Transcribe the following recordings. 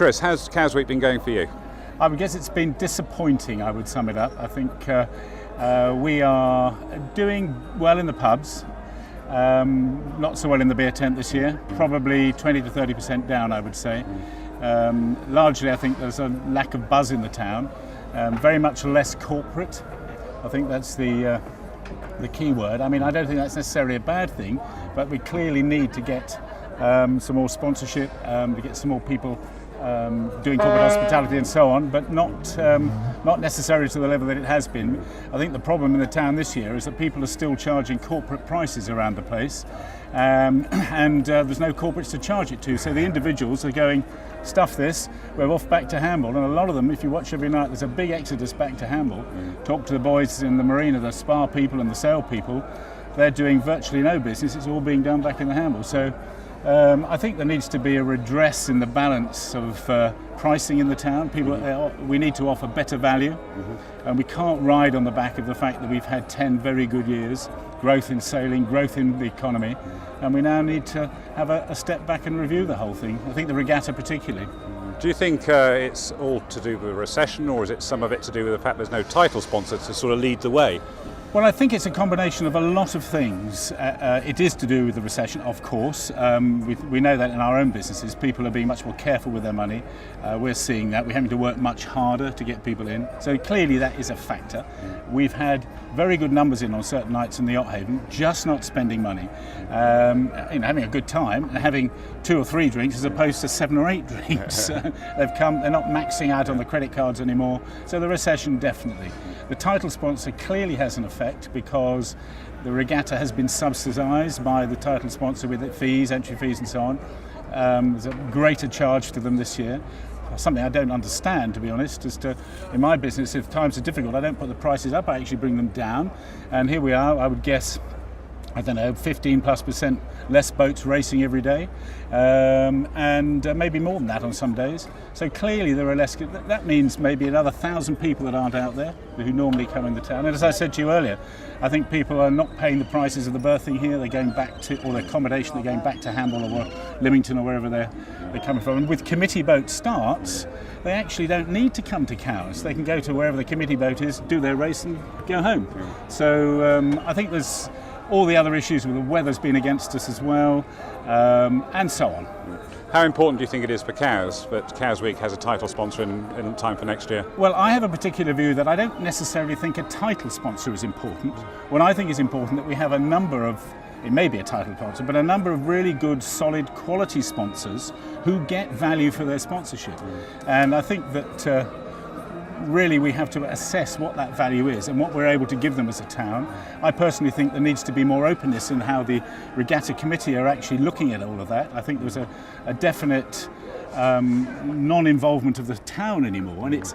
Chris, how's Cows Week been going for you? I would guess it's been disappointing, I would sum it up. I think we are doing well in the pubs, not so well in the beer tent this year, probably 20 to 30% down, I would say. Largely, I think there's a lack of buzz in the town, very much less corporate. I think that's the key word. I mean, I don't think that's necessarily a bad thing, but we clearly need to get some more sponsorship, to get some more people doing corporate hospitality and so on, but not necessarily to the level that it has been. I think the problem in the town this year is that people are still charging corporate prices around the place, and there's no corporates to charge it to. So the individuals are going, stuff this, we're off back to Hamble, and a lot of them, if you watch every night, there's a big exodus back to Hamble. Talk to the boys in the marina, the spa people and the sail people, they're doing virtually no business, it's all being done back in the Hamble. So I think there needs to be a redress in the balance of pricing in the town. We need to offer better value, and we can't ride on the back of the fact that we've had 10 very good years, growth in sailing, growth in the economy, and we now need to have a step back and review the whole thing. I think the regatta particularly. Do you think it's all to do with the recession, or is it some of it to do with the fact there's no title sponsor to sort of lead the way? Well, I think it's a combination of a lot of things. It is to do with the recession, of course. We know that in our own businesses, people are being much more careful with their money. We're seeing that. We're having to work much harder to get people in. So clearly that is a factor. We've had very good numbers in on certain nights in the Yacht Haven, just not spending money. Having a good time and having 2 or 3 drinks as opposed to 7 or 8 drinks. They're not maxing out on the credit cards anymore. So the recession, definitely. The title sponsor clearly has an effect because the regatta has been subsidised by the title sponsor with fees, entry fees and so on. There's a greater charge to them this year. Something I don't understand, to be honest. In my business, if times are difficult, I don't put the prices up, I actually bring them down. And here we are, I would guess, 15+% less boats racing every day, and maybe more than that on some days. So clearly there are less. That means maybe another 1,000 people that aren't out there who normally come in the town. And as I said to you earlier, I think people are not paying the prices of the berthing here. They're going back to, or the accommodation, they're going back to Hamble or Lymington or wherever they're coming from. And with committee boat starts, they actually don't need to come to Cowes. They can go to wherever the committee boat is, do their race and go home. So I think there's all the other issues with the weather's been against us as well, and so on. How important do you think it is for Cows that Cows Week has a title sponsor in time for next year? Well, I have a particular view that I don't necessarily think a title sponsor is important. What I think is important that we have a number of, it may be a title sponsor, but a number of really good, solid, quality sponsors who get value for their sponsorship. And I think that really we have to assess what that value is and what we're able to give them as a town. I personally think there needs to be more openness in how the regatta committee are actually looking at all of that. I think there's a definite non-involvement of the town anymore, and it's,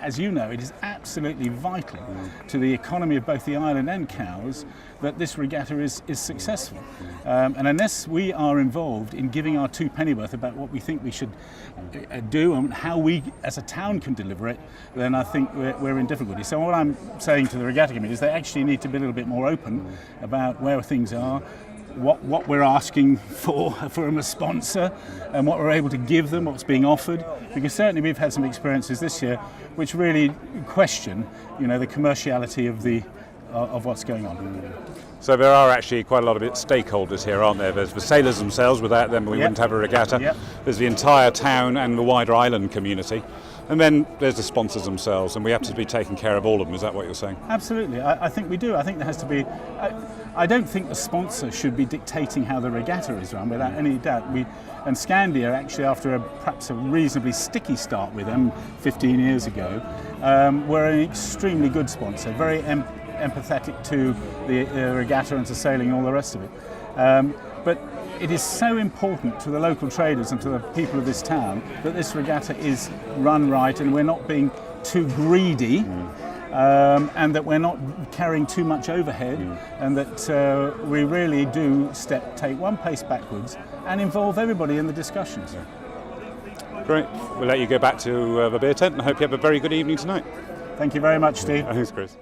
as you know, it is absolutely vital to the economy of both the island and Cowes that this regatta is successful. And unless we are involved in giving our 2 pennyworth about what we think we should do and how we as a town can deliver it, then I think we're in difficulty. So what I'm saying to the regatta committee is they actually need to be a little bit more open about where things are, what we're asking for a sponsor, and what we're able to give them, what's being offered. Because certainly we've had some experiences this year which really question, the commerciality of what's going on. So there are actually quite a lot of stakeholders here, aren't there? There's the sailors themselves. Without them, we wouldn't have a regatta. Yep. There's the entire town and the wider island community. And then there's the sponsors themselves, and we have to be taking care of all of them. Is that what you're saying? Absolutely. I think we do. I think there has to be. I don't think the sponsor should be dictating how the regatta is run, without any doubt. And Scandia, actually, after perhaps a reasonably sticky start with them 15 years ago, were an extremely good sponsor, very empathetic to the regatta and to sailing and all the rest of it. But it is so important to the local traders and to the people of this town that this regatta is run right and we're not being too greedy, and that we're not carrying too much overhead, and that we really do take one pace backwards and involve everybody in the discussions. Great. We'll let you go back to the beer tent and I hope you have a very good evening tonight. Thank you very much, Steve. Thanks, Chris.